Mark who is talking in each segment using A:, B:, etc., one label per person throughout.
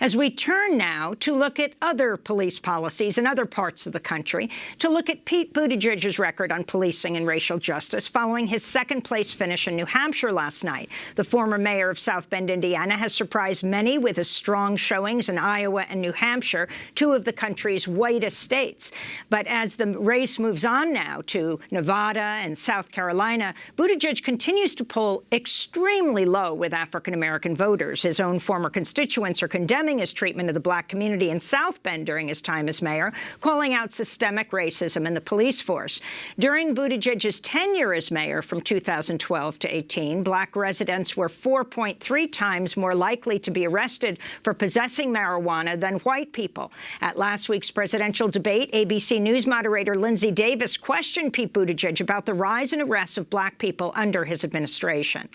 A: As we turn now to look at other police policies in other parts of the country, to look at Pete Buttigieg's record on policing and racial justice following his second-place finish in New Hampshire last night. The former mayor of South Bend, Indiana, has surprised many with his strong showings in Iowa and New Hampshire, two of the country's whitest states. But as the race moves on now to Nevada and South Carolina, Buttigieg continues to poll extremely low with African-American voters. His own former constituents are condemning his treatment of the black community in South Bend during his time as mayor, calling out systemic racism in the police force. During Buttigieg's tenure as mayor from 2012 to 18, black residents were 4.3 times more likely to be arrested for possessing marijuana than white people. At last week's presidential debate, ABC News moderator Lindsay Davis questioned Pete Buttigieg about the rise in arrests of black people under his administration.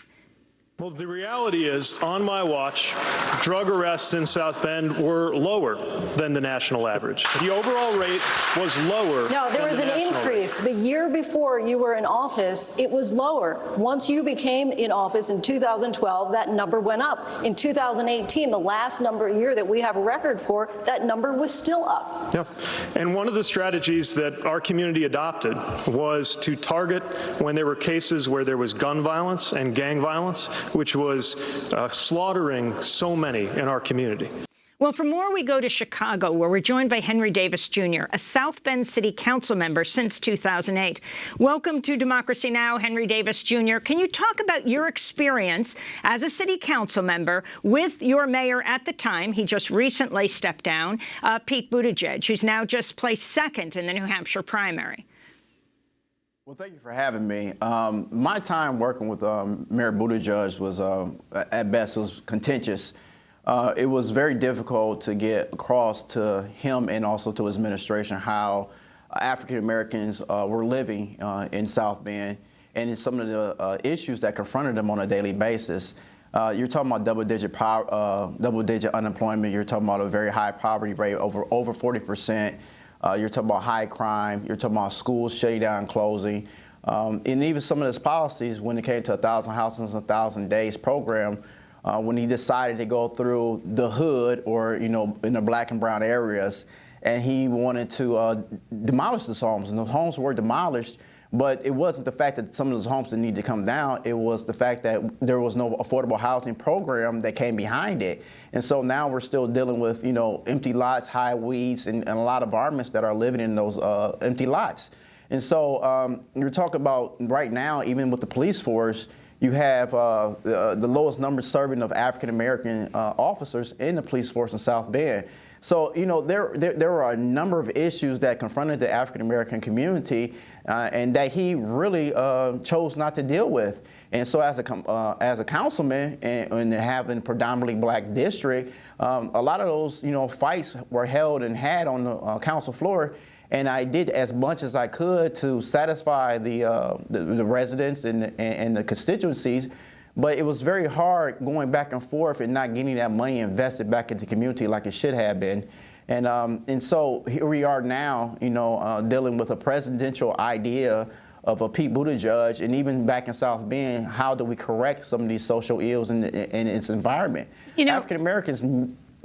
B: Well, the reality is, on my watch, drug arrests in South Bend were lower than the national average. The overall rate was lower.
C: No, there was an increase. The year before you were in office, it was lower. Once you became in office in 2012, that number went up. In 2018, the last year that we have a record for, that number was still up.
B: Yep. And one of the strategies that our community adopted was to target when there were cases where there was gun violence and gang violence, which was slaughtering so many in our community.
A: Well, for more, we go to Chicago, where we're joined by Henry Davis, Jr., a South Bend City Council member since 2008. Welcome to Democracy Now!, Henry Davis, Jr. Can you talk about your experience as a City Council member with your mayor at the time, he just recently stepped down, Pete Buttigieg, who's now just placed second in the New Hampshire primary?
D: Well, thank you for having me. My time working with Mayor Buttigieg was, at best, it was contentious. It was very difficult to get across to him and also to his administration how African Americans were living in South Bend and in some of the issues that confronted them on a daily basis. You're talking about double-digit unemployment. You're talking about a very high poverty rate, over 40%. You're talking about high crime. You're talking about schools shutting down and closing. And even some of his policies, when it came to 1,000 houses, 1,000 days program, when he decided to go through the hood or, in the black and brown areas, and he wanted to demolish those homes. And the homes were demolished, but it wasn't the fact that some of those homes didn't need to come down. It was the fact that there was no affordable housing program that came behind it. And so now we're still dealing with, empty lots, high weeds, and a lot of varmints that are living in those empty lots. And so you're talking about right now, even with the police force, you have the lowest number serving of African-American officers in the police force in South Bend. So, there are a number of issues that confronted the African-American community and that he really chose not to deal with. And so as a councilman and having a predominantly black district, a lot of those, fights were held and had on the council floor. And I did as much as I could to satisfy the residents and the constituencies. But it was very hard going back and forth and not getting that money invested back into the community like it should have been. And so here we are now, dealing with a presidential idea of a Pete Buttigieg, and even back in South Bend, how do we correct some of these social ills in its environment? African Americans.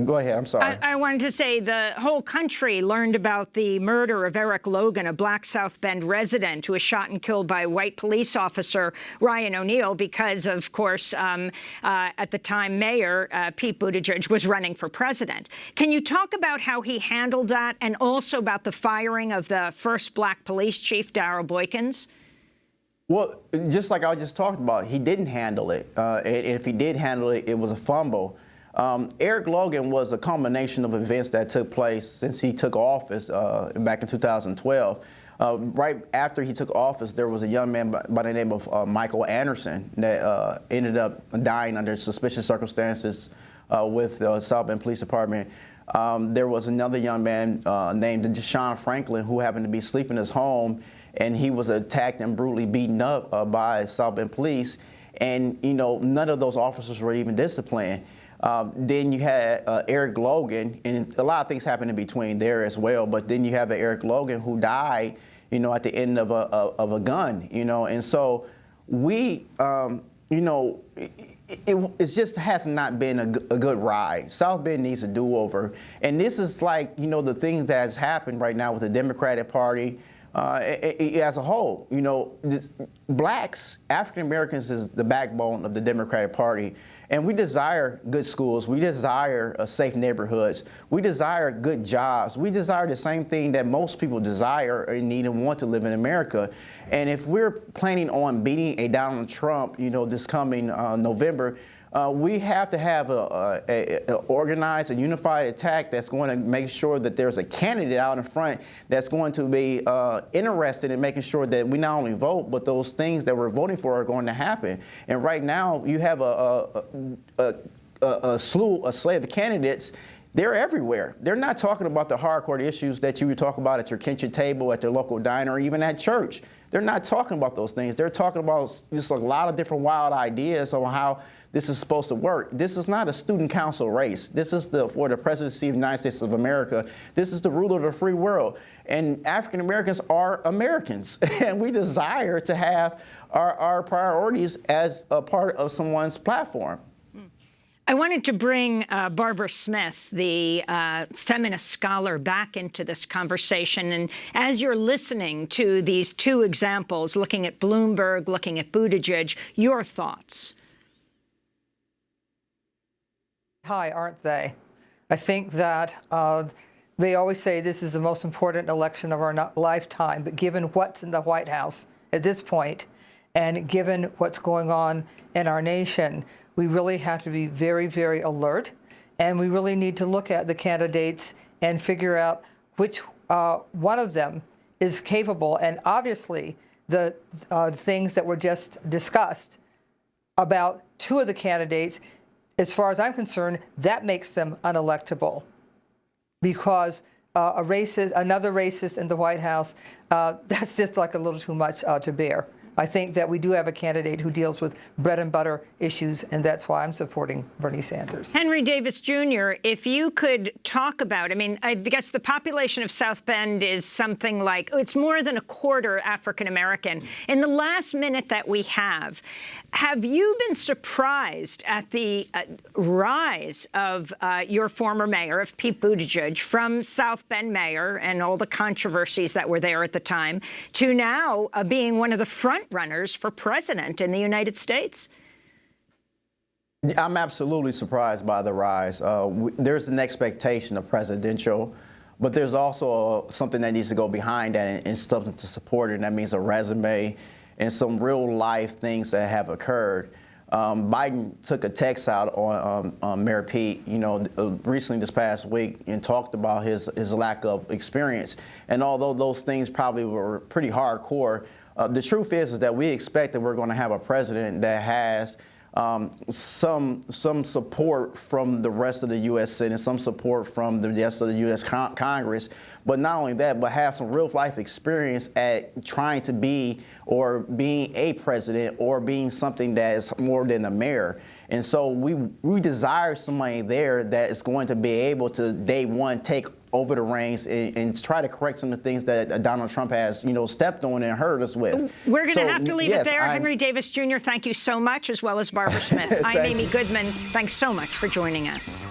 D: Go ahead, I'm sorry.
A: I wanted to say the whole country learned about the murder of Eric Logan, a black South Bend resident who was shot and killed by white police officer Ryan O'Neal because, of course, at the time, Mayor Pete Buttigieg was running for president. Can you talk about how he handled that and also about the firing of the first black police chief, Darrell Boykins?
D: Well, just like I just talked about, he didn't handle it. If he did handle it, it was a fumble. Eric Logan was a combination of events that took place since he took office back in 2012. Right after he took office, there was a young man by the name of Michael Anderson that ended up dying under suspicious circumstances with the South Bend Police Department. There was another young man named Deshaun Franklin who happened to be sleeping in his home, and he was attacked and brutally beaten up by South Bend Police. And, none of those officers were even disciplined. Then you had Eric Logan, and a lot of things happened in between there as well. But then you have Eric Logan who died, at the end of a gun, And so we, it just has not been a good ride. South Bend needs a do-over. And this is like, you know, the things that has happened right now with the Democratic Party as a whole. You know, blacks, African Americans is the backbone of the Democratic Party. And we desire good schools. We desire safe neighborhoods. We desire good jobs. We desire the same thing that most people desire and need and want to live in America. And if we're planning on beating a Donald Trump, you know, this coming November, we have to have a organized and unified attack that's going to make sure that there's a candidate out in front that's going to be interested in making sure that we not only vote, but those things that we're voting for are going to happen. And right now, you have a slate of candidates. They're everywhere. They're not talking about the hardcore issues that you would talk about at your kitchen table, at your local diner, or even at church. They're not talking about those things. They're talking about just a lot of different wild ideas on how this is supposed to work. This is not a student council race. This is for the presidency of the United States of America. This is the ruler of the free world. And African Americans are Americans. And we desire to have our priorities as a part of someone's platform.
A: I wanted to bring Barbara Smith, the feminist scholar, back into this conversation. And as you're listening to these two examples, looking at Bloomberg, looking at Buttigieg, your thoughts?
E: High, aren't they? I think that they always say this is the most important election of our lifetime, but given what's in the White House at this point, and given what's going on in our nation, we really have to be very, very alert, and we really need to look at the candidates and figure out which one of them is capable. And obviously, the things that were just discussed about two of the candidates, as far as I'm concerned, that makes them unelectable, because another racist in the White House, that's just like a little too much to bear. I think that we do have a candidate who deals with bread and butter issues, and that's why I'm supporting Bernie Sanders.
A: Henry Davis Jr., if you could talk about, I mean, I guess the population of South Bend is something like, it's more than a quarter African American. In the last minute that we have you been surprised at the rise of your former mayor, of Pete Buttigieg, from South Bend mayor and all the controversies that were there at the time, to now being one of the front runners for president in the United States?
D: I'm absolutely surprised by the rise. There's an expectation of presidential, but there's also something that needs to go behind that and something to support it, and that means a resume and some real-life things that have occurred. Biden took a text out on Mayor Pete, you know, recently this past week, and talked about his lack of experience. And although those things probably were pretty hardcore, the truth is that we expect that we're going to have a president that has some support from the rest of the U.S. Senate, some support from the rest of the U.S. Congress, but not only that, but have some real-life experience at trying to be or being a president or being something that is more than a mayor. And so we desire somebody there that is going to be able to, day one, take over the reins and try to correct some of the things that Donald Trump has, you know, stepped on and hurt us with.
A: We're going to have to leave it there. Henry Davis Jr., thank you so much, as well as Barbara Smith. I'm Amy Goodman. Thanks so much for joining us.